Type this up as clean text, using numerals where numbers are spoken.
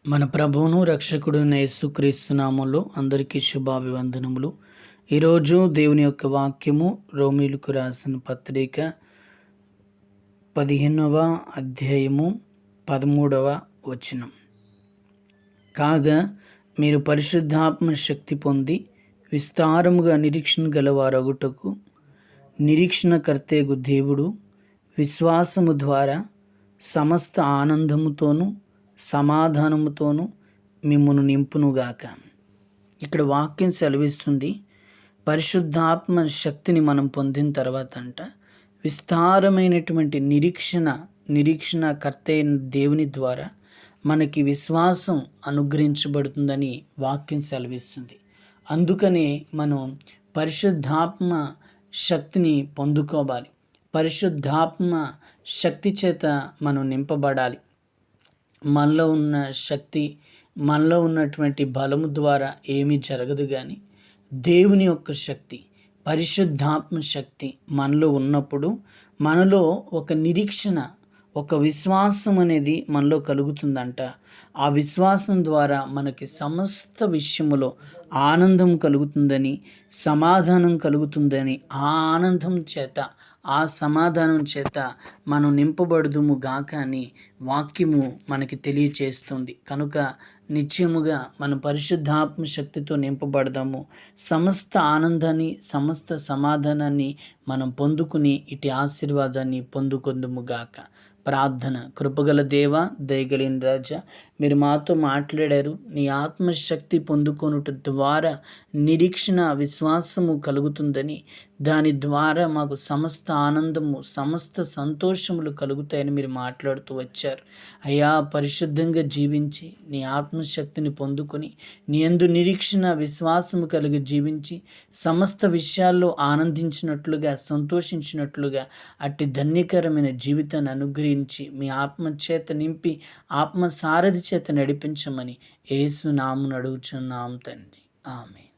మన ప్రభువును రక్షకుడున యేసుక్రీస్తు నామములో అందరికీ శుభాభివందనములు. ఈరోజు దేవుని యొక్క వాక్యము రోమీయులకు రాసిన పత్రిక 15వ అధ్యాయము 13వ వచనం. కాగా మీరు పరిశుద్ధాత్మ శక్తి పొంది విస్తారముగా నిరీక్షణ గలవారగుటకు నిరీక్షణకర్తయగు దేవుడు విశ్వాసము ద్వారా సమస్త ఆనందముతోనూ సమాధానముతోనూ మిమ్మును నింపునుగాక. ఇక్కడ వాక్యం సెలవిస్తుంది, పరిశుద్ధాత్మ శక్తిని మనం పొందిన తర్వాత విస్తారమైనటువంటి నిరీక్షణకర్త అయిన దేవుని ద్వారా మనకి విశ్వాసం అనుగ్రహించబడుతుందని వాక్యం సెలవిస్తుంది. అందుకనే మనం పరిశుద్ధాత్మ శక్తిని పొందుకోవాలి. పరిశుద్ధాత్మ శక్తి చేత మనం నింపబడాలి. మనలో ఉన్న శక్తి, మనలో ఉన్నటువంటి బలము ద్వారా ఏమీ జరగదు. కానీ దేవుని యొక్క శక్తి, పరిశుద్ధాత్మ శక్తి మనలో ఉన్నప్పుడు మనలో ఒక నిరీక్షణ, ఒక విశ్వాసం అనేది మనలో కలుగుతుందంట. ఆ విశ్వాసం ద్వారా మనకి సమస్త విషయములో ఆనందం కలుగుతుందని, సమాధానం కలుగుతుందని, ఆ ఆనందం చేత, ఆ సమాధానం చేత మనం నింపబడుదుము గాక అని వాక్యము మనకి తెలియచేస్తుంది. కనుక నిత్యముగా మనం పరిశుద్ధాత్మ శక్తితో నింపబడదాము. సమస్త ఆనందాన్ని, సమస్త సమాధానాన్ని మనం పొందుకుని ఇటు ఆశీర్వాదాన్ని పొందుకొందుము గాక. ప్రార్థన. కృపగల దేవ, దయగలిగిన రాజా, మీరు మాతో మాట్లాడారు. నీ ఆత్మశక్తి పొందుకొనుట ద్వారా నిరీక్షణ, విశ్వాసము కలుగుతుందని, దాని ద్వారా మాకు సమస్త ఆనందము, సమస్త సంతోషములు కలుగుతాయని మీరు మాట్లాడుతూ వచ్చారు. అయ్యా, పరిశుద్ధంగా జీవించి నీ ఆత్మశక్తిని పొందుకొని నీ యందు నిరీక్షణ, విశ్వాసము కలిగి జీవించి సమస్త విషయాల్లో ఆనందించినట్లుగా, సంతోషించినట్లుగా అట్టి ధన్యకరమైన జీవితాన్ని అనుగ్రహించి మీ ఆత్మ చేత నింపి ఆత్మ సారథి చేత నడిపించమని యేసు నామమున అడుగుచున్నాం తండ్రి. ఆమేన్.